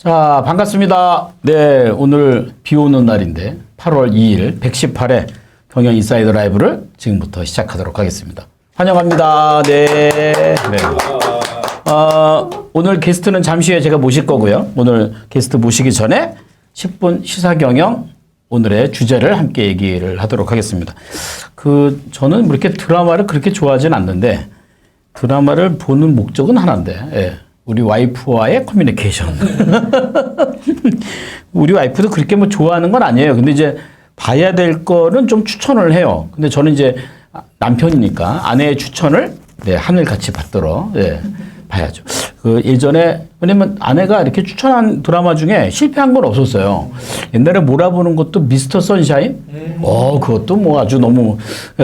자, 반갑습니다. 네, 오늘 비 오는 날인데 8월 2일 118회 경영 인사이드 라이브를 지금부터 시작하도록 하겠습니다. 환영합니다. 네. 오늘 게스트는 잠시 후에 제가 모실 거고요. 오늘 게스트 모시기 전에 10분 시사경영 오늘의 주제를 함께 얘기를 하도록 하겠습니다. 저는 이렇게 드라마를 그렇게 좋아하진 않는데 드라마를 보는 목적은 하나인데, 예. 우리 와이프와의 커뮤니케이션. 우리 와이프도 그렇게 뭐 좋아하는 건 아니에요. 근데 이제 봐야 될 거는 좀 추천을 해요. 근데 저는 이제 남편이니까 아내의 추천을 하늘같이 받들어 봐야죠. 예전에, 왜냐면 아내가 이렇게 추천한 드라마 중에 실패한 건 없었어요. 옛날에 몰아보는 것도 미스터 선샤인? 그것도 뭐 아주 너무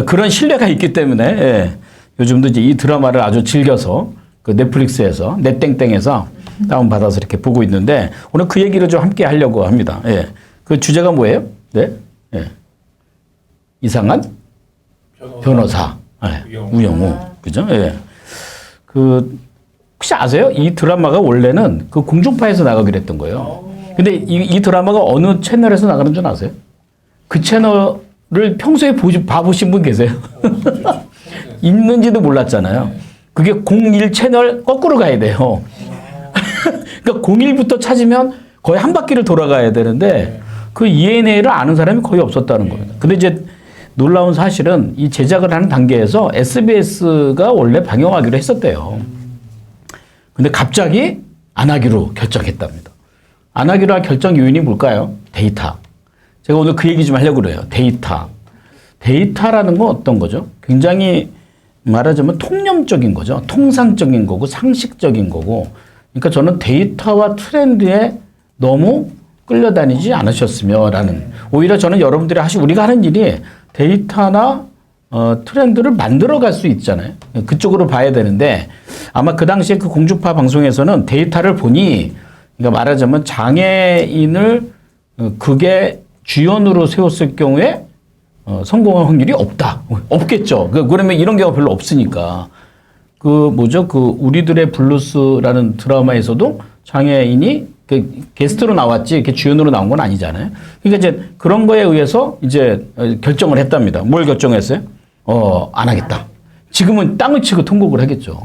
그런 신뢰가 있기 때문에 요즘도 이제 이 드라마를 아주 즐겨서 넷플릭스에서 넷땡땡에서 다운받아서 이렇게 보고 있는데 오늘 그 얘기를 좀 함께 하려고 합니다. 그 주제가 뭐예요? 이상한 변호사. 우영우. 그죠? 혹시 아세요? 이 드라마가 원래는 그 공중파에서 나가기로 했던 거예요. 근데 이 드라마가 어느 채널에서 나가는 줄 아세요? 그 채널을 평소에 봐보신 분 계세요? 있는지도 몰랐잖아요. 그게 01 채널 거꾸로 가야 돼요. 그러니까 01부터 찾으면 거의 한 바퀴를 돌아가야 되는데 그 ENA를 아는 사람이 거의 없었다는 거예요. 근데 이제 놀라운 사실은 이 제작을 하는 단계에서 SBS가 원래 방영하기로 했었대요. 근데 갑자기 안 하기로 결정했답니다. 안 하기로 할 결정 요인이 뭘까요? 데이터. 제가 오늘 그 얘기 좀 하려고 그래요. 데이터. 데이터라는 건 어떤 거죠? 굉장히 말하자면 통념적인 거죠. 통상적인 거고 상식적인 거고. 그러니까 저는 데이터와 트렌드에 너무 끌려다니지 않으셨으며라는. 오히려 저는 여러분들이 우리가 하는 일이 데이터나 트렌드를 만들어갈 수 있잖아요. 그쪽으로 봐야 되는데 아마 그 당시에 그 공중파 방송에서는 데이터를 보니 그러니까 말하자면 장애인을 그게 주연으로 세웠을 경우에 성공할 확률이 없다. 없겠죠. 그러면 이런 경우가 별로 없으니까. 우리들의 블루스라는 드라마에서도 장애인이 게스트로 나왔지, 이렇게 주연으로 나온 건 아니잖아요. 그러니까 이제 그런 거에 의해서 이제 결정을 했답니다. 뭘 결정했어요? 안 하겠다. 지금은 땅을 치고 통곡을 하겠죠.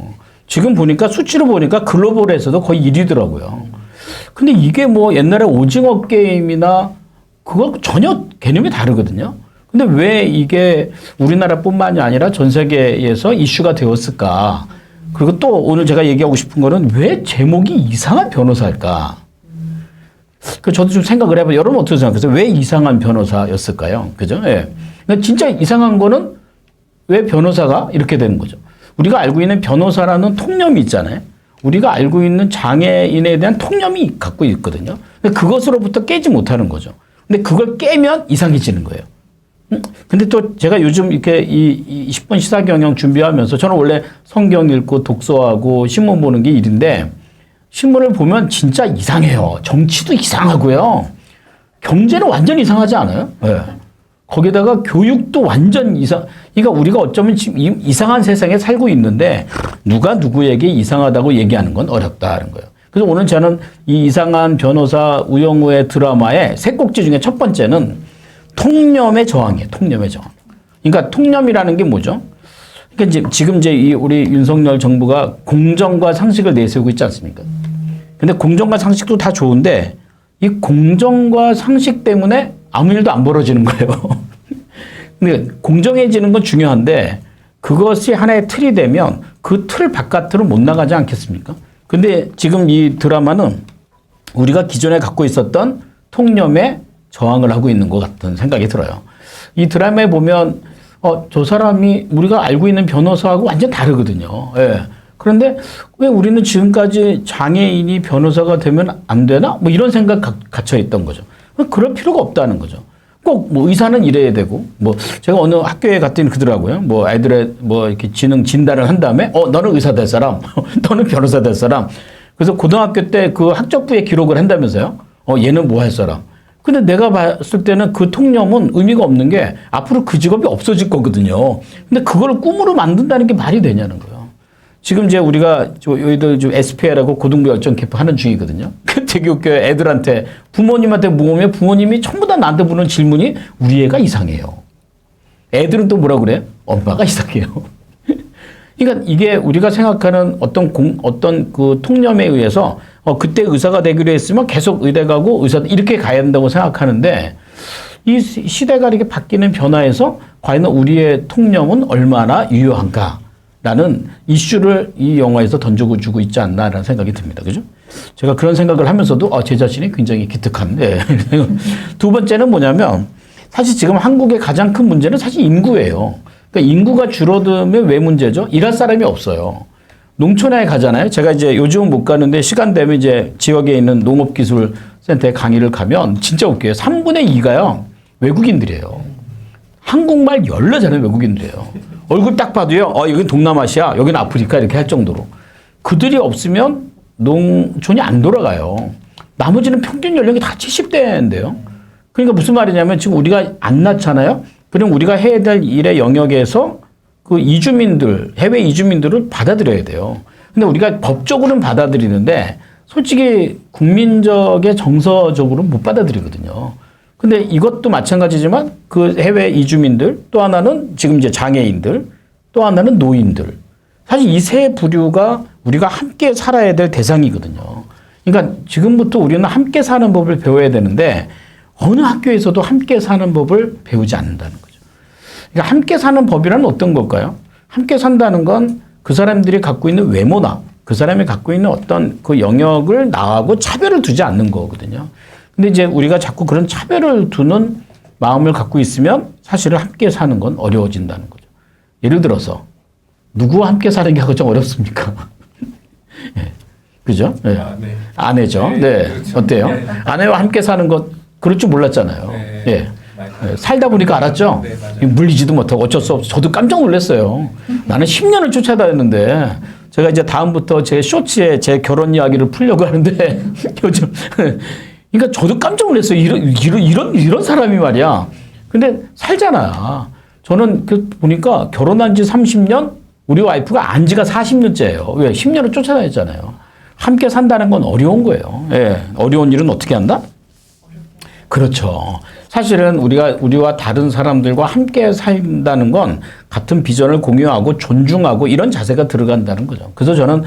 지금 보니까 수치로 보니까 글로벌에서도 거의 1위더라고요. 근데 이게 뭐 옛날에 오징어 게임이나 그거 전혀 개념이 다르거든요. 근데 왜 이게 우리나라뿐만이 아니라 전 세계에서 이슈가 되었을까? 그리고 또 오늘 제가 얘기하고 싶은 거는 왜 제목이 이상한 변호사일까? 저도 좀 생각을 해봐요. 여러분 어떻게 생각하세요? 왜 이상한 변호사였을까요? 그죠? 그러니까 진짜 이상한 거는 왜 변호사가 이렇게 되는 거죠? 우리가 알고 있는 변호사라는 통념이 있잖아요. 우리가 알고 있는 장애인에 대한 통념이 갖고 있거든요. 근데 그것으로부터 깨지 못하는 거죠. 근데 그걸 깨면 이상해지는 거예요. 근데 또 제가 요즘 이렇게 이 10분 시사경영 준비하면서 저는 원래 성경 읽고 독서하고 신문 보는 게 일인데 신문을 보면 진짜 이상해요. 정치도 이상하고요. 경제는 완전 이상하지 않아요? 거기다가 교육도 완전 그러니까 우리가 어쩌면 지금 이상한 세상에 살고 있는데 누가 누구에게 이상하다고 얘기하는 건 어렵다는 거예요. 그래서 오늘 저는 이 이상한 변호사 우영우의 드라마의 세 꼭지 중에 첫 번째는 통념의 저항이에요. 통념의 저항. 그러니까 통념이라는 게 뭐죠? 그러니까 지금 우리 윤석열 정부가 공정과 상식을 내세우고 있지 않습니까? 근데 공정과 상식도 다 좋은데 이 공정과 상식 때문에 아무 일도 안 벌어지는 거예요. 근데 공정해지는 건 중요한데 그것이 하나의 틀이 되면 그 틀 바깥으로 못 나가지 않겠습니까? 근데 지금 이 드라마는 우리가 기존에 갖고 있었던 통념에 저항을 하고 있는 것 같은 생각이 들어요. 이 드라마에 보면 저 사람이 우리가 알고 있는 변호사하고 완전 다르거든요. 그런데 왜 우리는 지금까지 장애인이 변호사가 되면 안 되나? 뭐 이런 생각 갇혀 있던 거죠. 그럴 필요가 없다는 거죠. 꼭 뭐 의사는 이래야 되고 뭐 제가 어느 학교에 갔더니 그러더라고요. 뭐 아이들의 뭐 이렇게 지능 진단을 한 다음에 너는 의사 될 사람, 너는 변호사 될 사람. 그래서 고등학교 때 그 학적부에 기록을 한다면서요. 얘는 뭐 할 사람. 근데 내가 봤을 때는 그 통념은 의미가 없는 게 앞으로 그 직업이 없어질 거거든요. 근데 그걸 꿈으로 만든다는 게 말이 되냐는 거예요. 지금 이제 우리가 여기들 좀 SPL하고 고등부 열정 캠프 하는 중이거든요. 되게 웃겨요. 애들한테 부모님한테 물으면 부모님이 전부 다 나한테 묻는 질문이 우리 애가 이상해요. 애들은 또 뭐라 그래? 엄마가 이상해요. 그러니까 이게 우리가 생각하는 어떤 그 통념에 의해서 그때 의사가 되기로 했으면 계속 의대 가고 의사 이렇게 가야 된다고 생각하는데 이 시대가 이렇게 바뀌는 변화에서 과연 우리의 통념은 얼마나 유효한가라는 이슈를 이 영화에서 던져주고 있지 않나라는 생각이 듭니다. 그죠? 제가 그런 생각을 하면서도 제 자신이 굉장히 기특한데 두 번째는 뭐냐면 사실 지금 한국의 가장 큰 문제는 사실 인구예요. 그러니까 인구가 줄어들면 왜 문제죠? 일할 사람이 없어요. 농촌에 가잖아요. 제가 이제 요즘은 못 가는데 시간 되면 이제 지역에 있는 농업기술센터에 강의를 가면 진짜 웃겨요. 3분의 2가요. 외국인들이에요. 한국말 열나 잘하는 외국인들이에요. 얼굴 딱 봐도요. 여긴 동남아시아, 여긴 아프리카 이렇게 할 정도로. 그들이 없으면 농촌이 안 돌아가요. 나머지는 평균 연령이 다 70대인데요. 그러니까 무슨 말이냐면 지금 우리가 안 낳잖아요. 그럼 우리가 해야 될 일의 영역에서 그 이주민들, 해외 이주민들을 받아들여야 돼요. 근데 우리가 법적으로는 받아들이는데 솔직히 국민적의 정서적으로는 못 받아들이거든요. 근데 이것도 마찬가지지만 그 해외 이주민들, 또 하나는 지금 이제 장애인들, 또 하나는 노인들. 사실 이 세 부류가 우리가 함께 살아야 될 대상이거든요. 그러니까 지금부터 우리는 함께 사는 법을 배워야 되는데 어느 학교에서도 함께 사는 법을 배우지 않는다는 거죠. 그러니까 함께 사는 법이란 어떤 걸까요? 함께 산다는 건 그 사람들이 갖고 있는 외모나 그 사람이 갖고 있는 어떤 그 영역을 나하고 차별을 두지 않는 거거든요. 근데 이제 우리가 자꾸 그런 차별을 두는 마음을 갖고 있으면 사실은 함께 사는 건 어려워진다는 거죠. 예를 들어서 누구와 함께 사는 게 좀 어렵습니까? 네. 그죠? 네. 아내죠. 네. 그렇죠. 어때요? 네. 아내와 함께 사는 것 그럴 줄 몰랐잖아요. 네. 네. 살다 보니까 알았죠? 네, 물리지도 못하고 어쩔 수 없어. 저도 깜짝 놀랐어요. 나는 10년을 쫓아다녔는데 제가 이제 다음부터 제 쇼츠에 제 결혼 이야기를 풀려고 하는데 요즘 그러니까 저도 깜짝 놀랐어요. 이런 사람이 말이야. 근데 살잖아. 저는 그 보니까 결혼한 지 30년, 우리 와이프가 안 지가 40년째예요. 왜? 10년을 쫓아다녔잖아요. 함께 산다는 건 어려운 거예요. 예. 어려운 일은 어떻게 한다? 그렇죠. 사실은 우리와 다른 사람들과 함께 산다는 건 같은 비전을 공유하고 존중하고 이런 자세가 들어간다는 거죠. 그래서 저는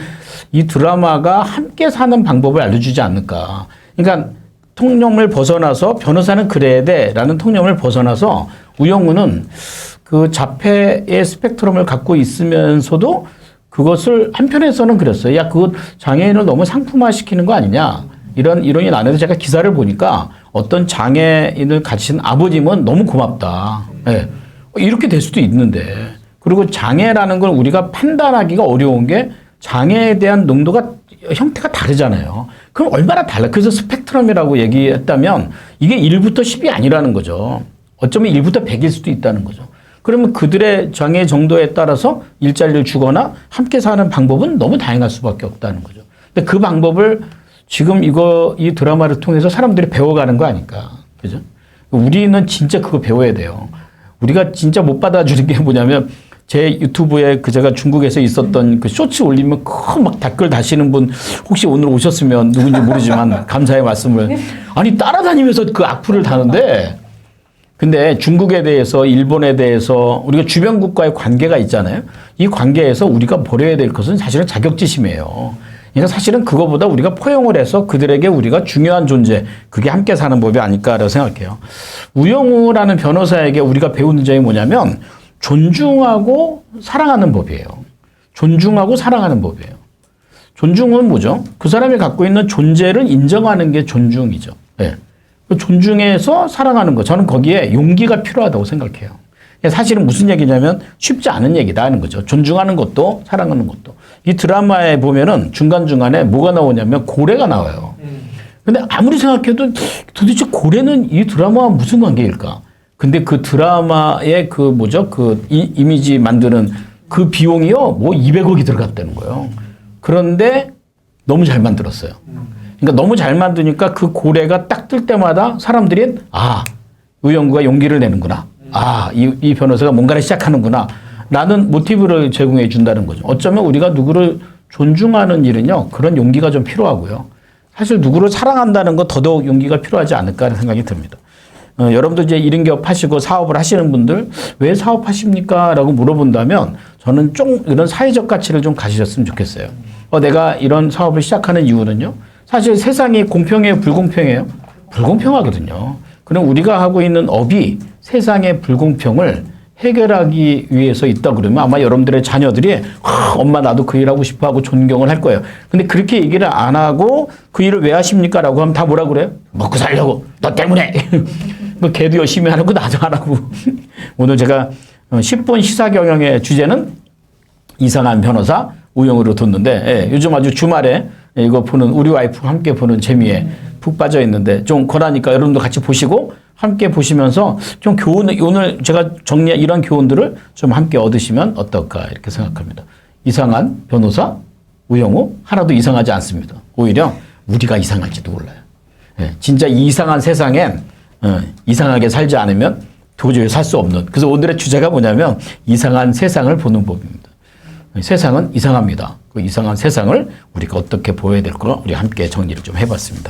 이 드라마가 함께 사는 방법을 알려주지 않을까. 그러니까 통념을 벗어나서 변호사는 그래야 돼라는 통념을 벗어나서 우영우는 그 자폐의 스펙트럼을 갖고 있으면서도 그것을 한편에서는 그랬어요. 야, 그거 장애인을 너무 상품화시키는 거 아니냐. 이런 이론이 나는데 제가 기사를 보니까 어떤 장애인을 가진 아버님은 너무 고맙다. 네. 이렇게 될 수도 있는데. 그리고 장애라는 걸 우리가 판단하기가 어려운 게 장애에 대한 농도가 형태가 다르잖아요. 그럼 얼마나 달라. 그래서 스펙트럼이라고 얘기했다면 이게 1부터 10이 아니라는 거죠. 어쩌면 1부터 100일 수도 있다는 거죠. 그러면 그들의 장애 정도에 따라서 일자리를 주거나 함께 사는 방법은 너무 다양할 수밖에 없다는 거죠. 근데 그 방법을 지금 이 드라마를 통해서 사람들이 배워가는 거 아닐까. 그죠? 우리는 진짜 그거 배워야 돼요. 우리가 진짜 못 받아주는 게 뭐냐면 제 유튜브에 제가 중국에서 있었던 그 쇼츠 올리면 막 댓글 다시는 분 혹시 오늘 오셨으면 누군지 모르지만 감사의 말씀을. 아니, 따라다니면서 그 악플을 다는데 근데 중국에 대해서 일본에 대해서 우리가 주변 국가의 관계가 있잖아요. 이 관계에서 우리가 버려야 될 것은 사실은 자격지심이에요. 그러니까 사실은 그거보다 우리가 포용을 해서 그들에게 우리가 중요한 존재, 그게 함께 사는 법이 아닐까라고 생각해요. 우영우라는 변호사에게 우리가 배우는 점이 뭐냐면 존중하고 사랑하는 법이에요. 존중하고 사랑하는 법이에요. 존중은 뭐죠? 그 사람이 갖고 있는 존재를 인정하는 게 존중이죠. 네. 존중해서 사랑하는 거. 저는 거기에 용기가 필요하다고 생각해요. 사실은 무슨 얘기냐면 쉽지 않은 얘기다 하는 거죠. 존중하는 것도 사랑하는 것도. 이 드라마에 보면은 중간중간에 뭐가 나오냐면 고래가 나와요. 근데 아무리 생각해도 도대체 고래는 이 드라마와 무슨 관계일까? 근데 그 드라마의 그 뭐죠? 그 이미지 만드는 그 비용이요. 뭐 200억이 들어갔다는 거예요. 그런데 너무 잘 만들었어요. 그러니까 너무 잘 만드니까 그 고래가 딱 뜰 때마다 사람들이 우영우가 용기를 내는구나. 이 변호사가 뭔가를 시작하는구나. 라는 모티브를 제공해 준다는 거죠. 어쩌면 우리가 누구를 존중하는 일은요, 그런 용기가 좀 필요하고요. 사실 누구를 사랑한다는 건 더더욱 용기가 필요하지 않을까 하는 생각이 듭니다. 여러분도 이제 이런 기업 하시고 사업을 하시는 분들 왜 사업하십니까? 라고 물어본다면 저는 좀 이런 사회적 가치를 좀 가지셨으면 좋겠어요. 내가 이런 사업을 시작하는 이유는요. 사실 세상이 공평해요? 불공평해요? 불공평하거든요. 그럼 우리가 하고 있는 업이 세상의 불공평을 해결하기 위해서 있다 그러면 아마 여러분들의 자녀들이 엄마 나도 그 일하고 싶어 하고 존경을 할 거예요. 근데 그렇게 얘기를 안 하고 그 일을 왜 하십니까? 라고 하면 다 뭐라 그래요? 먹고 살려고. 너 때문에. 그 걔도 열심히 하는 거 나도 안 하고. 오늘 제가 10분 시사경영의 주제는 이상한 변호사 우영우로 뒀는데 예, 요즘 아주 주말에 이거 보는 우리 와이프가 함께 보는 재미에 푹 빠져 있는데 좀 권하니까 여러분도 같이 보시고 함께 보시면서 좀 교훈을 오늘 제가 정리한 이런 교훈들을 좀 함께 얻으시면 어떨까 이렇게 생각합니다. 이상한 변호사 우영우 하나도 이상하지 않습니다. 오히려 우리가 이상할지도 몰라요. 예, 진짜 이 이상한 세상엔 이상하게 살지 않으면 도저히 살 수 없는. 그래서 오늘의 주제가 뭐냐면 이상한 세상을 보는 법입니다. 세상은 이상합니다. 그 이상한 세상을 우리가 어떻게 보여야 될까 우리 함께 정리를 좀 해봤습니다.